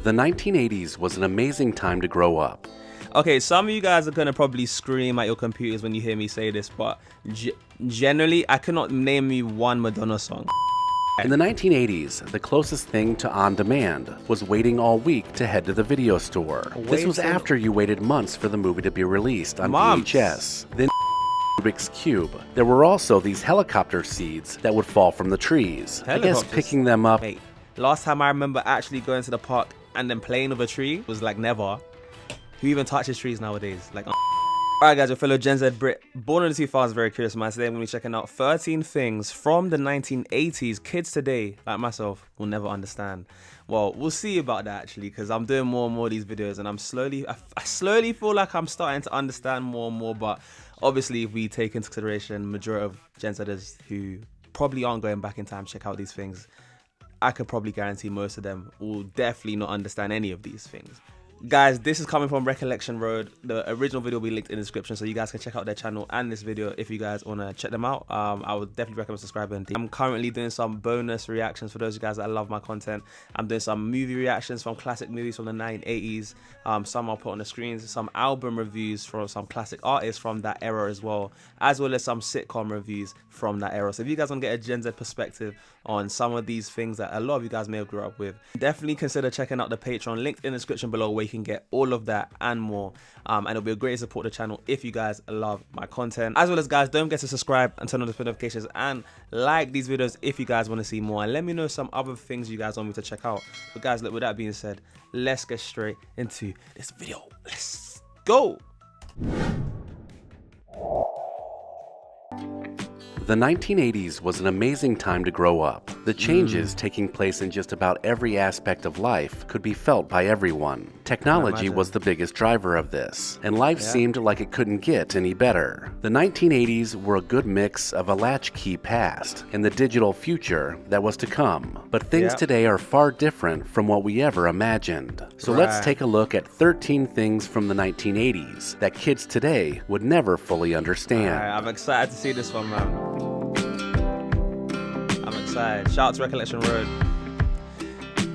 The 1980s was an amazing time to grow up. Okay, some of you guys are going to probably scream at your computers when you hear me say this, but generally, I cannot name you one Madonna song. In the 1980s, the closest thing to on-demand was waiting all week to head to the video store. This was after you waited months for the movie to be released on VHS. Then Rubik's Cube. There were also these helicopter seeds that would fall from the trees. I guess picking them up... Wait, last time I remember actually going to the park and then playing with a tree was like never. Who even touches trees nowadays? Like, alright guys, your fellow Gen Z Brit, born in the 2000s, very curious man. Today I'm going to be checking out 13 things from the 1980s kids today, like myself, will never understand. Well, we'll see about that actually, because I'm doing more and more of these videos and I slowly feel like I'm starting to understand more and more, but obviously if we take into consideration the majority of Gen Zers who probably aren't going back in time to check out these things, I could probably guarantee most of them will definitely not understand any of these things. Guys, this is coming from Recollection Road. The original video will be linked in the description, so you guys can check out their channel and this video if you guys want to check them out. I would definitely recommend subscribing. I'm currently doing some bonus reactions for those of you guys that love my content. I'm doing some movie reactions from classic movies from the 1980s. Some I'll put on the screens, some album reviews from some classic artists from that era as well as some sitcom reviews from that era. So if you guys want to get a Gen Z perspective on some of these things that a lot of you guys may have grew up with, definitely consider checking out the Patreon, linked in the description below, where you can get all of that and more. And it'll be a great support to the channel if you guys love my content. As well as, guys, don't forget to subscribe and turn on the notifications and like these videos if you guys want to see more. And let me know some other things you guys want me to check out. But guys, look, with that being said, let's get straight into this video. Let's go. The 1980s was an amazing time to grow up. The changes taking place in just about every aspect of life could be felt by everyone. Technology was the biggest driver of this, and life seemed like it couldn't get any better. The 1980s were a good mix of a latchkey past and the digital future that was to come. But things today are far different from what we ever imagined. So let's take a look at 13 things from the 1980s that kids today would never fully understand. I'm excited to see this one, man. Shout out to Recollection Road.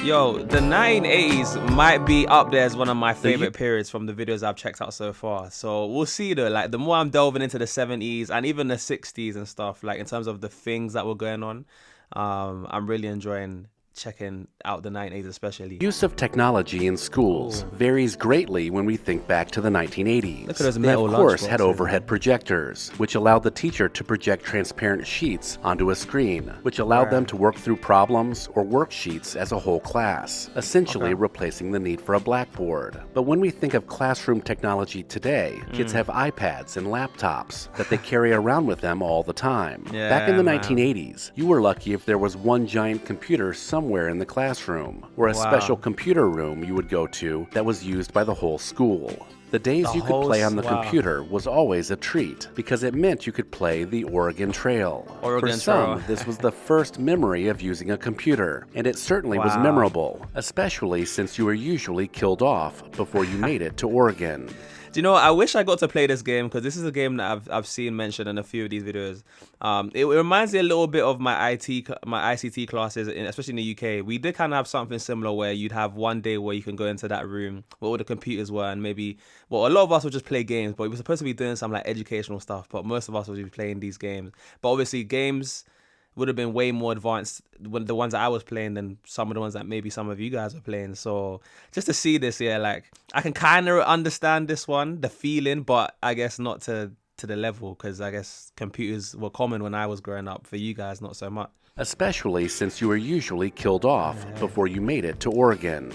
Yo, the 1980s might be up there as one of my favorite periods from the videos I've checked out so far. So we'll see though, like the more I'm delving into the 70s and even the 60s and stuff, like in terms of the things that were going on, I'm really enjoying checking out the 1980s especially. Use of technology in schools varies greatly when we think back to the 1980s. Look at those they metal of course had overhead projectors, which allowed the teacher to project transparent sheets onto a screen, which allowed them to work through problems or worksheets as a whole class, essentially replacing the need for a blackboard. But when we think of classroom technology today, kids have iPads and laptops that they carry around with them all the time. Back in the 1980s, you were lucky if there was one giant computer somewhere in the classroom, or a special computer room you would go to that was used by the whole school. The days you could play on the computer was always a treat, because it meant you could play the Oregon Trail. For some, this was the first memory of using a computer, and it certainly was memorable, especially since you were usually killed off before you made it to Oregon. Do you know, I wish I got to play this game, because this is a game that I've seen mentioned in a few of these videos. It reminds me a little bit of my ICT classes, especially in the UK. We did kind of have something similar where you'd have one day where you can go into that room where all the computers were, and maybe, well, a lot of us would just play games, but we were supposed to be doing some like educational stuff, but most of us would be playing these games. But obviously games would have been way more advanced when the ones that I was playing than some of the ones that maybe some of you guys were playing. So just to see this, like I can kind of understand this one, the feeling, but I guess not to the level, because I guess computers were common when I was growing up. For you guys, not so much. Especially since you were usually killed off before you made it to Oregon.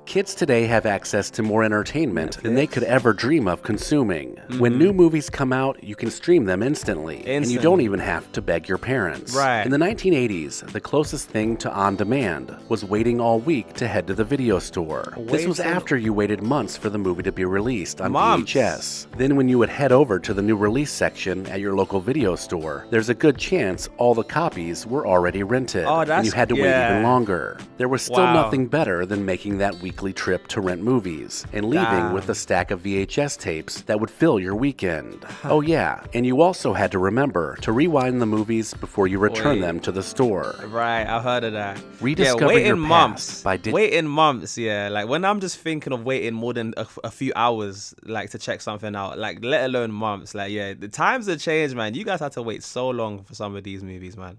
Kids today have access to more entertainment than they could ever dream of consuming. When new movies come out, you can stream them instantly, and you don't even have to beg your parents. In the 1980s, the closest thing to on-demand was waiting all week to head to the video store. This was after you waited months for the movie to be released on VHS. Then when you would head over to the new release section at your local video store, there's a good chance all the copies were already rented, and you had to wait even longer. There was still nothing better than making that week weekly trip to rent movies and leaving Damn. with a stack of VHS tapes that would fill your weekend. Oh yeah, and you also had to remember to rewind the movies before you return them to the store. Right, I've heard of that. Rediscover waiting your months. past by Waiting months, yeah. Like when I'm just thinking of waiting more than a few hours, like to check something out, like let alone months. Like yeah, the times have changed, man. You guys had to wait so long for some of these movies, man.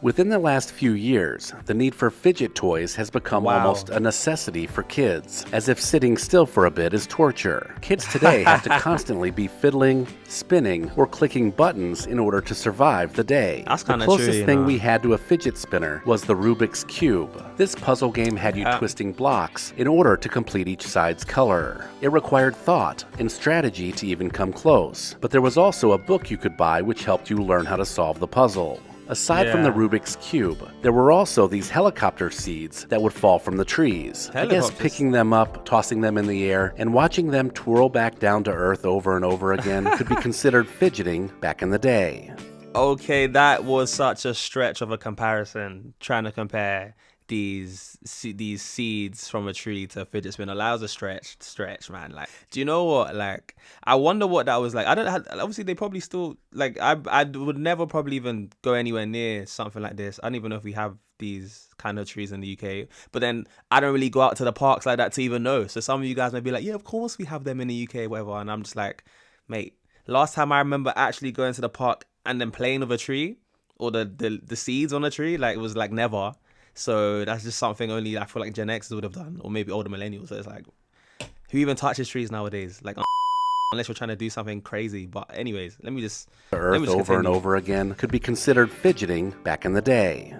Within the last few years, the need for fidget toys has become almost a necessity for kids, as if sitting still for a bit is torture. Kids today have to constantly be fiddling, spinning, or clicking buttons in order to survive the day. That's the kind of true, closest you thing know. we had to a fidget spinner was the Rubik's Cube. This puzzle game had you twisting blocks in order to complete each side's color. It required thought and strategy to even come close, but there was also a book you could buy which helped you learn how to solve the puzzle. Aside from the Rubik's Cube, there were also these helicopter seeds that would fall from the trees. I guess picking them up, tossing them in the air, and watching them twirl back down to earth over and over again could be considered fidgeting back in the day. Okay, that was such a stretch of a comparison, trying to compare these seeds from a tree to a fidget spinner. That was a stretch, man. Like, do you know what? Like, I wonder what that was like. Obviously they probably still, like, I would never probably even go anywhere near something like this. I don't even know if we have these kind of trees in the UK, but then I don't really go out to the parks like that to even know. So some of you guys may be like, yeah, of course we have them in the UK, whatever. And I'm just like, mate, last time I remember actually going to the park and then playing with a tree or the seeds on a tree, like, it was like never. So that's just something only I feel like Gen Xs would have done, or maybe older millennials. So it's like, who even touches trees nowadays? Like, unless you're trying to do something crazy. But anyways, let me just Earth over continue. and over again could be considered fidgeting back in the day.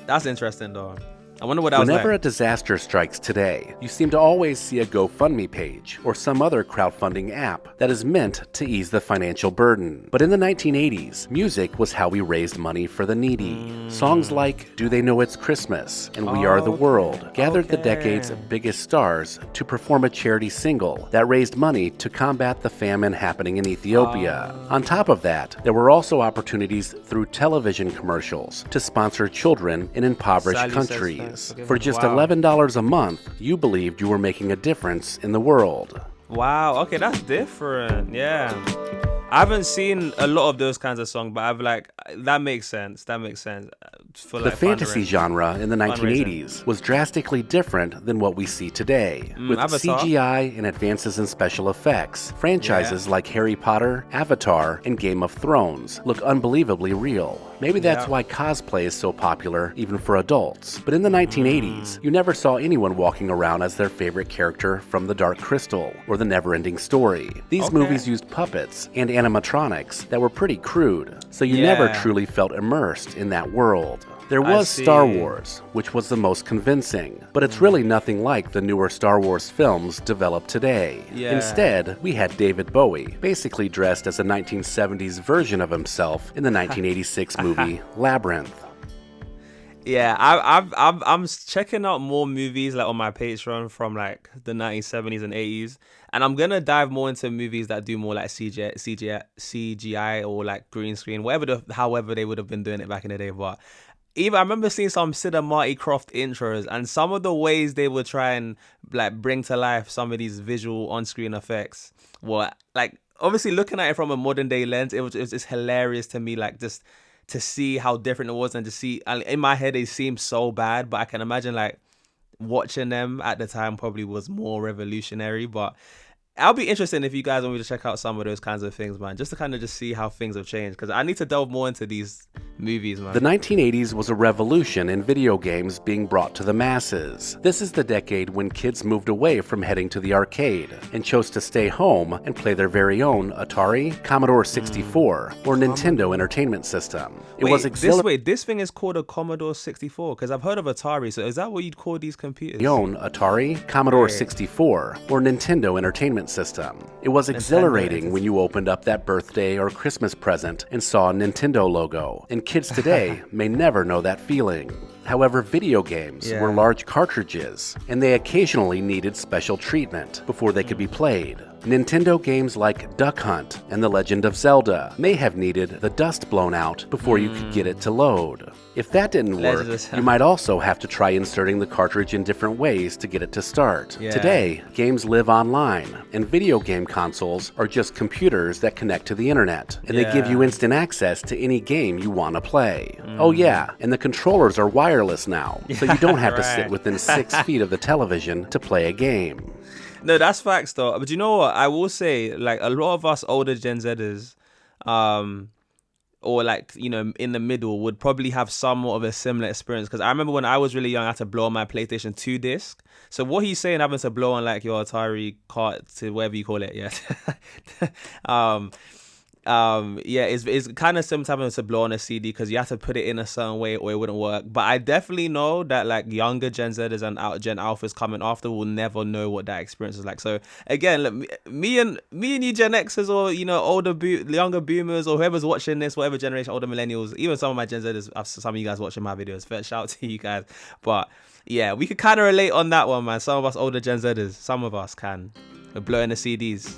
That's interesting, though. I wonder what that was Whenever like. a disaster strikes today, you seem to always see a GoFundMe page or some other crowdfunding app that is meant to ease the financial burden. But in the 1980s, music was how we raised money for the needy. Songs like Do They Know It's Christmas and We Are the World gathered the decade's biggest stars to perform a charity single that raised money to combat the famine happening in Ethiopia. On top of that, there were also opportunities through television commercials to sponsor children in impoverished countries. For just $11 a month, you believed you were making a difference in the world. Wow, okay, that's different. Yeah. I haven't seen a lot of those kinds of songs, but I've like, that makes sense. That makes sense. For, like, the fantasy genre in the 1980s was drastically different than what we see today. With Avatar. CGI and advances in special effects, franchises like Harry Potter, Avatar, and Game of Thrones look unbelievably real. Maybe that's why cosplay is so popular, even for adults. But in the 1980s, you never saw anyone walking around as their favorite character from The Dark Crystal or The Never-Ending Story. These movies used puppets and animatronics that were pretty crude, so you never truly felt immersed in that world. There was Star Wars, which was the most convincing, but it's really nothing like the newer Star Wars films developed today. Instead, we had David Bowie, basically dressed as a 1970s version of himself in the 1986 movie Labyrinth. Yeah, I'm checking out more movies like on my Patreon from like the 1970s and 80s, and I'm gonna dive more into movies that do more like CGI or like green screen, however they would have been doing it back in the day. But even I remember seeing some Sid and Marty Krofft intros, and some of the ways they would try and like bring to life some of these visual on-screen effects were like, obviously looking at it from a modern day lens, it was just hilarious to me, like just to see how different it was, and to see, in my head they seem so bad, but I can imagine like watching them at the time probably was more revolutionary. But I'll be interested if you guys want me to check out some of those kinds of things, man, just to kind of just see how things have changed, because I need to delve more into these movies, man. The 1980s was a revolution in video games being brought to the masses. This is the decade when kids moved away from heading to the arcade and chose to stay home and play their very own Atari, Commodore 64, or Nintendo Entertainment System. This thing is called a Commodore 64, because I've heard of Atari, so is that what you'd call these computers? Atari, Commodore 64, or Nintendo Entertainment System. It was exhilarating when you opened up that birthday or Christmas present and saw a Nintendo logo, and kids today may never know that feeling. However, video games were large cartridges, and they occasionally needed special treatment before they could be played. Nintendo games like Duck Hunt and The Legend of Zelda may have needed the dust blown out before you could get it to load. If that didn't work, you might also have to try inserting the cartridge in different ways to get it to start. Yeah. Today, games live online, and video game consoles are just computers that connect to the internet, and they give you instant access to any game you want to play. Oh yeah, and the controllers are wireless now, so you don't have to sit within 6 feet of the television to play a game. No, that's facts though. But you know what? I will say, like, a lot of us older Gen Zers, or like, you know, in the middle would probably have somewhat of a similar experience. Because I remember when I was really young, I had to blow on my PlayStation 2 disc. So what he's saying, having to blow on like your Atari cart to whatever you call it, yeah. It's kind of similar to having to blow on a CD because you have to put it in a certain way or it wouldn't work. But I definitely know that like younger Gen Zers and Gen Alphas coming after will never know what that experience is like. So again, look, me and you Gen Xers, or you know, younger boomers, or whoever's watching this, whatever generation, older millennials, even some of my Gen Zers, some of you guys watching my videos, fair shout out to you guys. But yeah, we could kind of relate on that one, man. Some of us older Gen Zers, some of us can. We're blowing the CDs.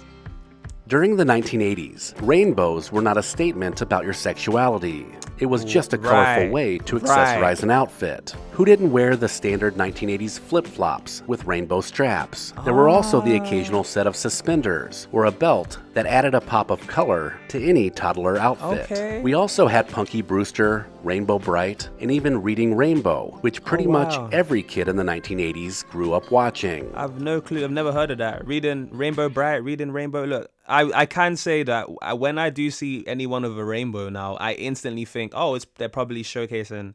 During the 1980s, rainbows were not a statement about your sexuality. It was just a colorful way to accessorize an outfit. Who didn't wear the standard 1980s flip-flops with rainbow straps? There were also the occasional set of suspenders or a belt that added a pop of color to any toddler outfit. Okay. We also had Punky Brewster, Rainbow Bright, and even Reading Rainbow, which pretty much every kid in the 1980s grew up watching. I've no clue. I've never heard of that. Reading Rainbow Bright, Reading Rainbow. Look, I can say that when I do see anyone with a rainbow now, I instantly think, oh, they're probably showcasing,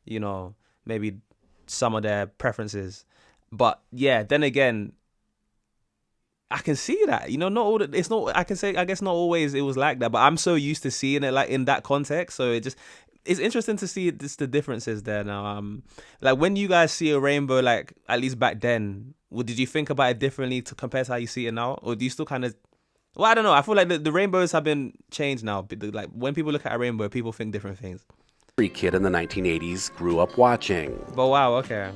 you know, maybe some of their preferences. But yeah, then again, I can see that, you know, not all it's not, I guess not always it was like that, but I'm so used to seeing it like in that context. So it's interesting to see the differences there now. Like when you guys see a rainbow, like at least back then, did you think about it differently compared to how you see it now? Or do you still kind of, well, I don't know. I feel like the rainbows have been changed now. Like when people look at a rainbow, people think different things. Every kid in the 1980s grew up watching. But wow, okay.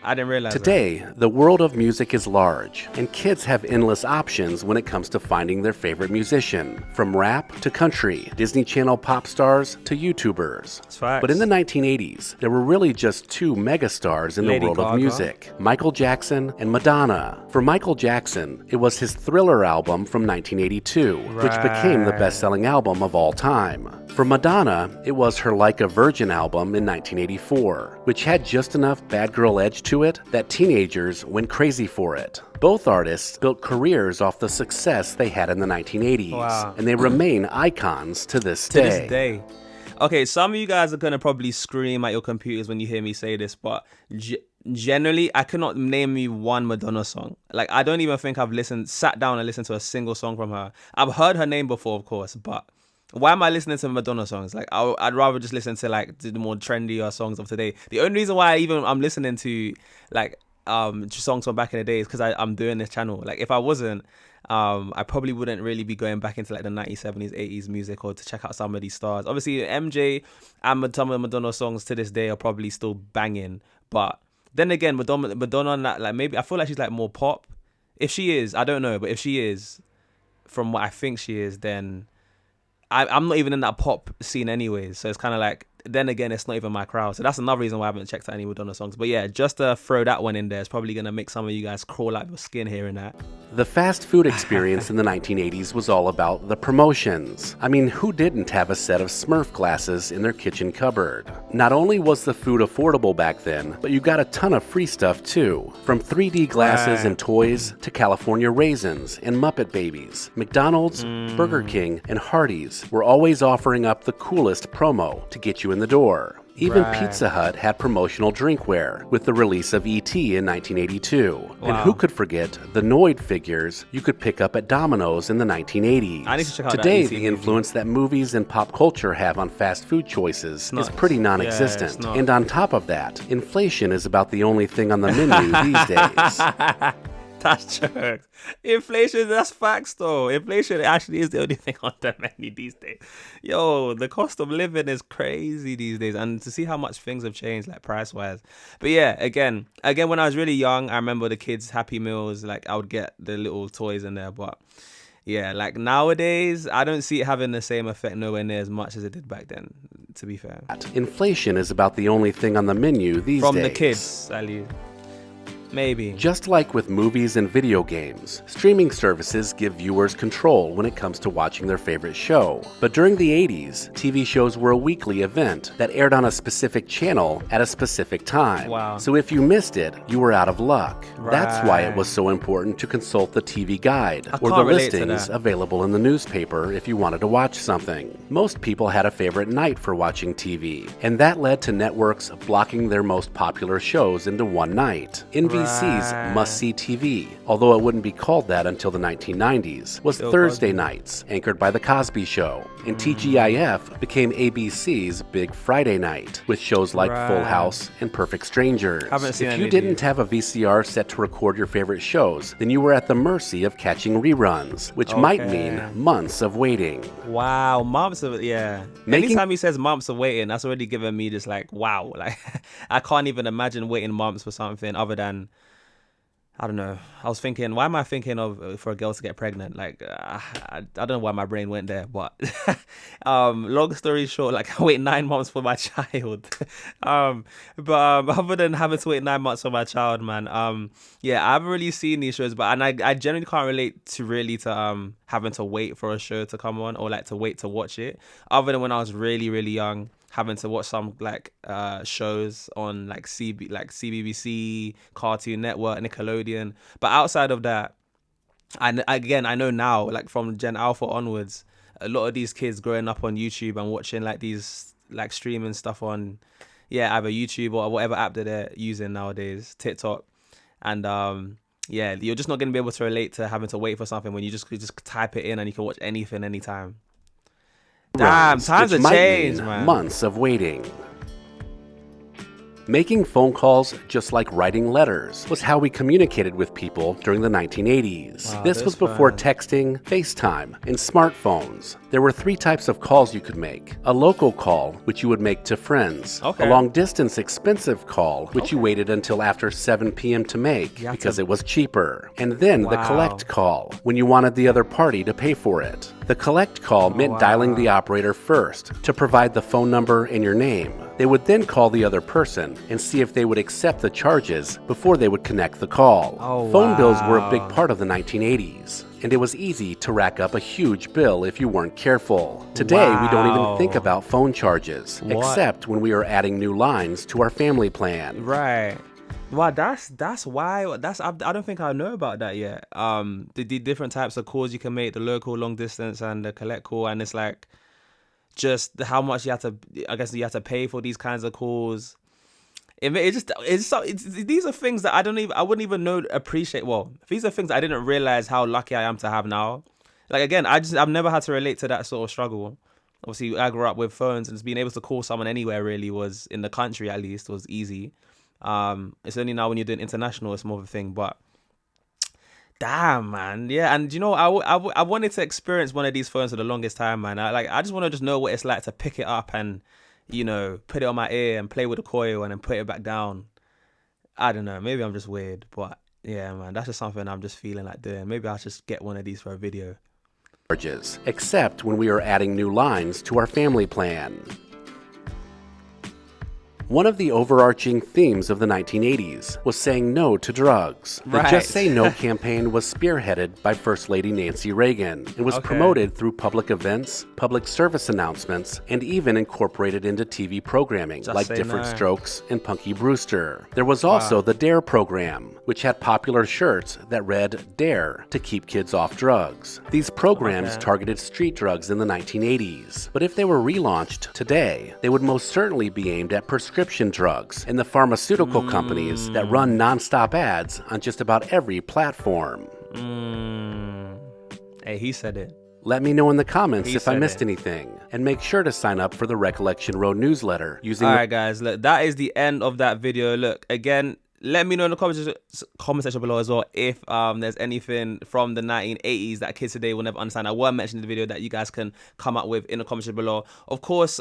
I didn't realize Today, the world of music is large, and kids have endless options when it comes to finding their favorite musician, from rap to country, Disney Channel pop stars to YouTubers. That's facts. But in the 1980s, there were really just two megastars in the world of music, Michael Jackson and Madonna. For Michael Jackson, it was his Thriller album from 1982, which became the best-selling album of all time. For Madonna, it was her Like a Virgin album in 1984, which had just enough bad girl edge to it that teenagers went crazy for it. Both artists built careers off the success they had in the 1980s, and they remain icons to this day. To this day. Okay, some of you guys are going to probably scream at your computers when you hear me say this, but generally, I cannot name me one Madonna song. Like, I don't even think I've sat down and listened to a single song from her. I've heard her name before, of course, but why am I listening to Madonna songs? Like, I'd rather just listen to like the more trendier songs of today. The only reason why I'm listening to like songs from back in the day is because I'm doing this channel. Like, if I wasn't, I probably wouldn't really be going back into like the 90s, 70s, 80s music or to check out some of these stars. Obviously, MJ and some of the Madonna songs to this day are probably still banging. But then again, Madonna, like maybe I feel like she's like more pop. If she is, I don't know, but if she is, from what I think she is, then I'm not even in that pop scene anyways, so it's kind of like, then again, it's not even my crowd. So that's another reason why I haven't checked out any Madonna songs. But yeah, just to throw that one in there, it's probably going to make some of you guys crawl out of your skin hearing that. The fast food experience in the 1980s was all about the promotions. I mean, who didn't have a set of Smurf glasses in their kitchen cupboard? Not only was the food affordable back then, but you got a ton of free stuff too. From 3D glasses and toys to California raisins and Muppet Babies, McDonald's, Burger King, and Hardee's were always offering up the coolest promo to get you in the door. Even Pizza Hut had promotional drinkware with the release of E.T. in 1982. Wow. And who could forget the Noid figures you could pick up at Domino's in the 1980s. I need to check out Today, that the influence that movies and pop culture have on fast food choices is pretty non-existent. And on top of that, inflation is about the only thing on the menu these days. That's jokes. Inflation, that's facts though. Inflation actually is the only thing on the menu these days. Yo, the cost of living is crazy these days. And to see how much things have changed, like price-wise. But yeah, again, when I was really young, I remember the kids' Happy Meals. Like, I would get the little toys in there. But yeah, like nowadays, I don't see it having the same effect nowhere near as much as it did back then, to be fair. Inflation is about the only thing on the menu these days. From the kids, at least. Maybe. Just like with movies and video games, streaming services give viewers control when it comes to watching their favorite show. But during the 80s, TV shows were a weekly event that aired on a specific channel at a specific time. Wow. So if you missed it, you were out of luck. Right. That's why it was so important to consult the TV guide or the can't relate to listings that. available in the newspaper if you wanted to watch something. Most people had a favorite night for watching TV, and that led to networks blocking their most popular shows into one night. NBC's Right. must-see TV, although it wouldn't be called that until the 1990s, was Still Thursday Cosby. nights, anchored by The Cosby Show, and TGIF became ABC's Big Friday Night, with shows like Full Right. House and Perfect Strangers. Haven't seen If any you of didn't these. have a VCR set to record your favorite shows, then you were at the mercy of catching reruns, which might Okay. mean months of waiting. Wow, months of yeah. Making- Anytime he says months of waiting, that's already given me just like wow. Like I can't even imagine waiting months for something other than I don't know. I was thinking, why am I thinking of for a girl to get pregnant? Like I don't know why my brain went there, but long story short, like I wait 9 months for my child. But other than having to wait 9 months for my child, man, yeah, I haven't really seen these shows, but I generally can't relate to having to wait for a show to come on or like to wait to watch it. Other than when I was really, really young, having to watch some like shows on like CBBC, Cartoon Network, Nickelodeon. But outside of that, and again, I know now, like from Gen Alpha onwards, a lot of these kids growing up on YouTube and watching like these like streaming stuff on, yeah, either YouTube or whatever app that they're using nowadays, TikTok, and yeah, you're just not going to be able to relate to having to wait for something when you just type it in and you can watch anything anytime. Damn, Runs, times which have might changed, mean man. months of waiting. Making phone calls, just like writing letters, was how we communicated with people during the 1980s. Wow, This that's was before fun. texting, FaceTime, and smartphones. There were 3 types of calls you could make. A local call, which you would make to friends. Okay. A long-distance expensive call, which you waited until after 7 p.m. to make You have because to- it was cheaper. And then the Wow. collect call, when you wanted the other party to pay for it. The collect call meant dialing the operator first to provide the phone number and your name. They would then call the other person and see if they would accept the charges before they would connect the call. Oh, Phone bills were a big wow. part of the 1980s, and it was easy to rack up a huge bill if you weren't careful. Today, we don't even Wow. think about phone charges, What? except when we are adding new lines to our family plan. Right. Wow, that's why I don't think I know about that yet. The different types of calls you can make, the local, long distance, and the collect call, and it's like just how much you have to. I guess you have to pay for these kinds of calls. These are things that I wouldn't even know appreciate. Well, these are things I didn't realize how lucky I am to have now. Like again, I've never had to relate to that sort of struggle. Obviously, I grew up with phones, and just being able to call someone anywhere really was in the country at least was easy. It's only now when you're doing international, it's more of a thing. But damn, man, yeah. And you know, I wanted to experience one of these phones for the longest time, man. I just want to just know what it's like to pick it up and, you know, put it on my ear and play with the coil and then put it back down. I don't know. Maybe I'm just weird, but yeah, man, that's just something I'm just feeling like doing. Maybe I'll just get one of these for a video. Charges, except when we are adding new lines to our family plan. One of the overarching themes of the 1980s was saying no to drugs. The Right. Just Say No campaign was spearheaded by First Lady Nancy Reagan and was Okay. promoted through public events, public service announcements, and even incorporated into TV programming Just like Say Different No. Strokes and Punky Brewster. There was also the DARE program, which had popular shirts that read DARE to keep kids off drugs. These programs Okay. targeted street drugs in the 1980s, but if they were relaunched today, they would most certainly be aimed at prescription drugs and the pharmaceutical companies that run nonstop ads on just about every platform. Hey, he said it. Let me know in the comments He if I said missed it. anything, and make sure to sign up for the Recollection Road newsletter using All the right, guys, look, that is the end of that video. Look, again, let me know in the comment section below as well if there's anything from the 1980s that kids today will never understand. I won't mention in the video that you guys can come up with in the comment section below. Of course,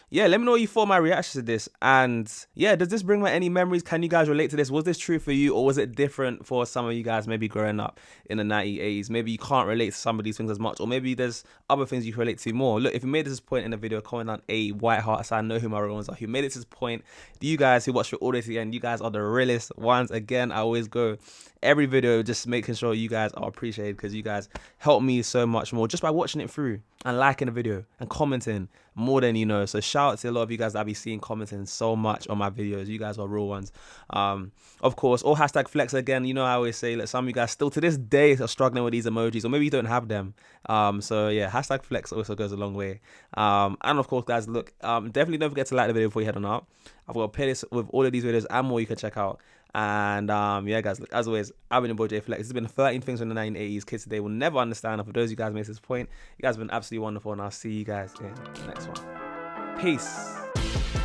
yeah, let me know what you thought my reaction to this. And yeah, does this bring back any memories? Can you guys relate to this? Was this true for you, or was it different for some of you guys maybe growing up in the 1980s? Maybe you can't relate to some of these things as much, or maybe there's other things you can relate to more. Look, if you made this point in the video, comment down a white heart so I know who my real ones are. Who made it to this point? You guys who watched it all the way to the end, you guys are the realest ones. Again, I always go every video just making sure you guys are appreciated, because you guys help me so much more just by watching it through and liking the video and commenting more than you know. So shout out to a lot of you guys that I be seeing commenting so much on my videos. You guys are real ones. Of course, all hashtag flex again. You know, I always say that some of you guys still to this day are struggling with these emojis, or maybe you don't have them. So yeah, hashtag flex also goes a long way. And of course, guys, look, definitely don't forget to like the video before you head on out. I've got a playlist with all of these videos and more you can check out. And yeah, guys, look, as always, I've been your boy JayFlex. This has been 13 things from the 1980s kids today will never understand. And for those of you guys made it to this point, you guys have been absolutely wonderful, and I'll see you guys in the next one. Peace.